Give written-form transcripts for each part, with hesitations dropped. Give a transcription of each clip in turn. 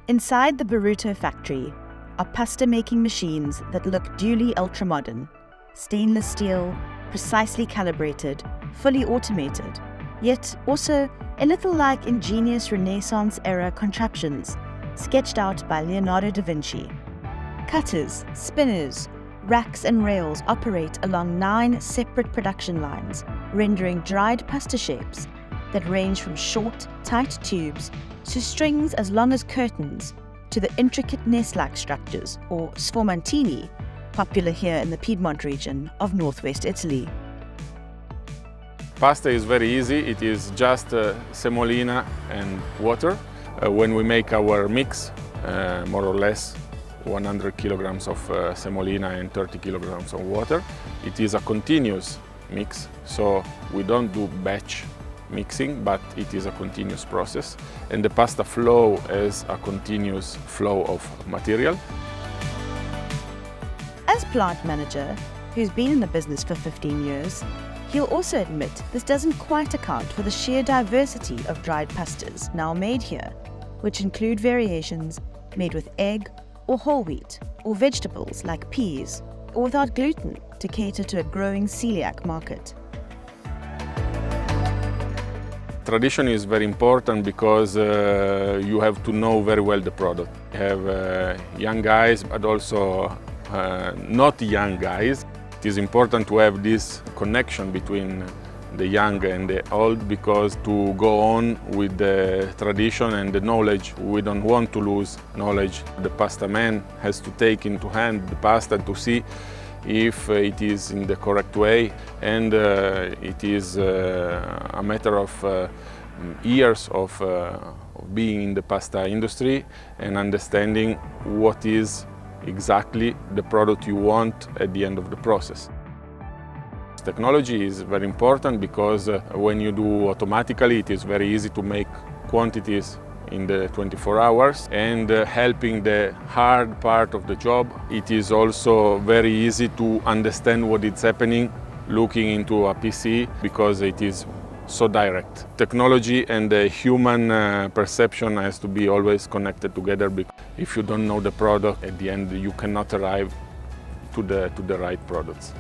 Inside the Burrito factory are pasta-making machines that look duly ultra-modern, stainless steel, precisely calibrated, fully automated, yet also a little like ingenious Renaissance-era contraptions sketched out by Leonardo da Vinci. Cutters, spinners, racks and rails operate along 9 separate production lines, rendering dried pasta shapes that range from short, tight tubes to strings as long as curtains to the intricate nest-like structures, or sformantini, popular here in the Piedmont region of northwest Italy. Pasta is very easy. It is just semolina and water. When we make our mix, more or less 100 kilograms of semolina and 30 kilograms of water, it is a continuous mix, so we don't do batch mixing, but it is a continuous process, and the pasta flow as a continuous flow of material. As plant manager, who's been in the business for 15 years, he'll also admit this doesn't quite account for the sheer diversity of dried pastas now made here, which include variations made with egg or whole wheat, or vegetables like peas, or without gluten to cater to a growing celiac market. Tradition is very important because you have to know very well the product. You have young guys, but also not young guys. It is important to have this connection between the young and the old, because to go on with the tradition and the knowledge, we don't want to lose knowledge. The pasta man has to take into hand the pasta to see if it is in the correct way, and it is a matter of years of being in the pasta industry and understanding what is exactly the product you want at the end of the process. Technology is very important because when you do automatically, it is very easy to make quantities in the 24 hours, and helping the hard part of the job. It is also very easy to understand what is happening looking into a PC, because it is so direct. Technology and the human perception has to be always connected together, because if you don't know the product, at the end you cannot arrive to the right products.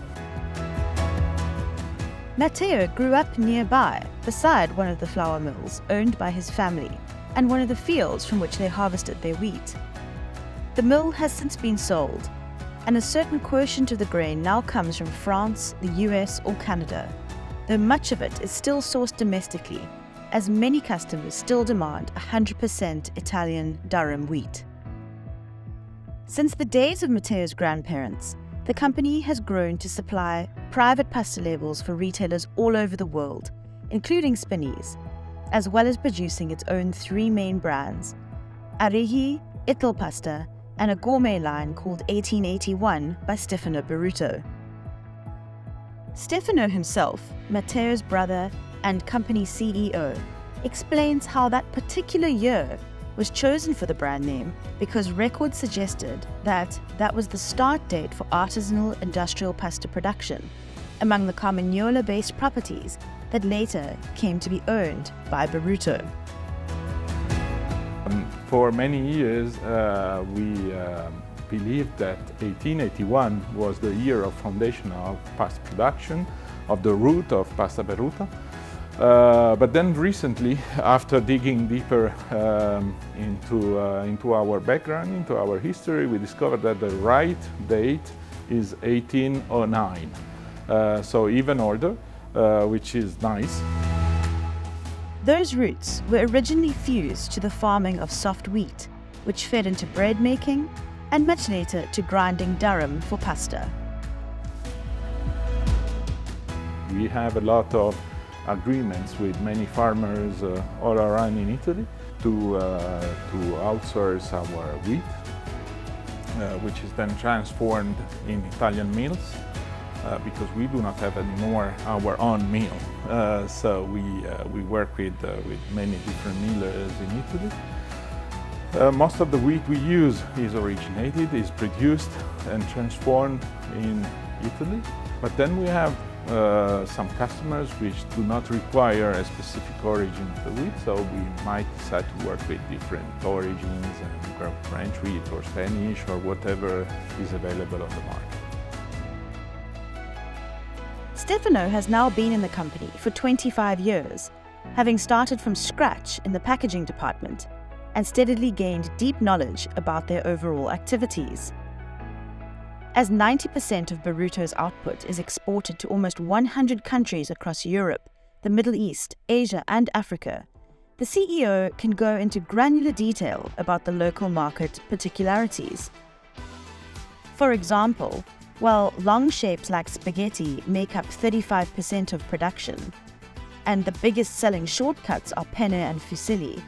Matteo grew up nearby, beside one of the flour mills owned by his family, and one of the fields from which they harvested their wheat. The mill has since been sold, and a certain quotient of the grain now comes from France, the US or Canada, though much of it is still sourced domestically, as many customers still demand 100% Italian durum wheat. Since the days of Matteo's grandparents, the company has grown to supply private pasta labels for retailers all over the world, including Spinneys, as well as producing its own 3 main brands, Arrighi, Ital Pasta, and a gourmet line called 1881 by Stefano Burrito. Stefano himself, Matteo's brother and company CEO, explains how that particular year was chosen for the brand name because records suggested that was the start date for artisanal industrial pasta production among the Carmagnola-based properties that later came to be owned by Burrito. For many years, we believed that 1881 was the year of foundation of pasta production, of the root of pasta Burrito. But then recently, after digging deeper into our background, into our history, we discovered that the right date is 1809. So even older, which is nice. Those roots were originally fused to the farming of soft wheat, which fed into bread making and much later to grinding durum for pasta. We have a lot of agreements with many farmers all around in Italy to outsource our wheat, which is then transformed in Italian mills, because we do not have anymore our own mill. So we work with many different millers in Italy. Most of the wheat we use is produced and transformed in Italy. But then we have some customers which do not require a specific origin of the wheat, so we might decide to work with different origins and grow French wheat or Spanish or whatever is available on the market. Stefano has now been in the company for 25 years, having started from scratch in the packaging department and steadily gained deep knowledge about their overall activities. As 90% of Baruto's output is exported to almost 100 countries across Europe, the Middle East, Asia, and Africa, the CEO can go into granular detail about the local market particularities. For example, while long shapes like spaghetti make up 35% of production, and the biggest selling shortcuts are penne and fusilli,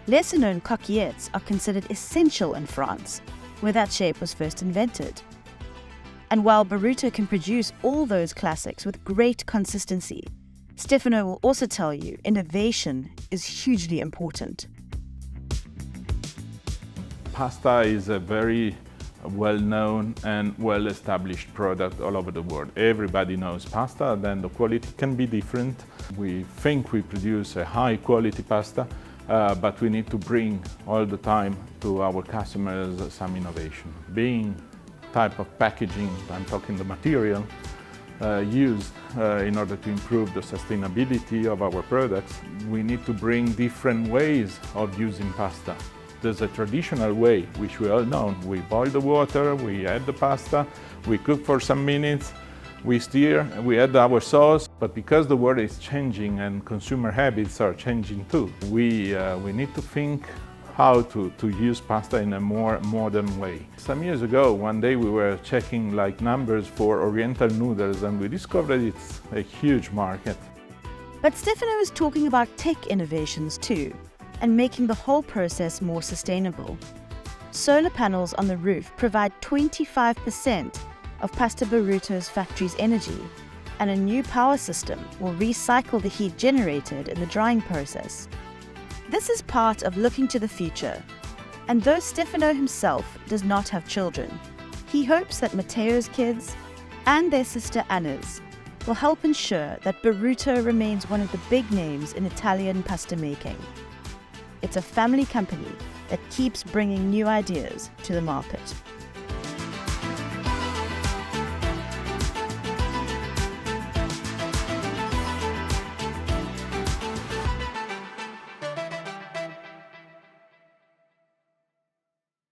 lesser-known coquillettes are considered essential in France, where that shape was first invented. And while Baruto can produce all those classics with great consistency, Stefano will also tell you innovation is hugely important. Pasta is a very well-known and well-established product all over the world. Everybody knows pasta, then the quality can be different. We think we produce a high-quality pasta, but we need to bring all the time to our customers some innovation. Being type of packaging, I'm talking the material, used in order to improve the sustainability of our products, we need to bring different ways of using pasta. There's a traditional way, which we all know. We boil the water, we add the pasta, we cook for some minutes, we stir, we add our sauce. But because the world is changing and consumer habits are changing too, we need to think how to use pasta in a more modern way. Some years ago, one day we were checking numbers for Oriental noodles and we discovered it's a huge market. But Stefano is talking about tech innovations too, and making the whole process more sustainable. Solar panels on the roof provide 25% of Pasta Baruto's factory's energy, and a new power system will recycle the heat generated in the drying process. This is part of looking to the future, and though Stefano himself does not have children, he hopes that Matteo's kids and their sister Anna's will help ensure that Baruto remains one of the big names in Italian pasta making. It's a family company that keeps bringing new ideas to the market.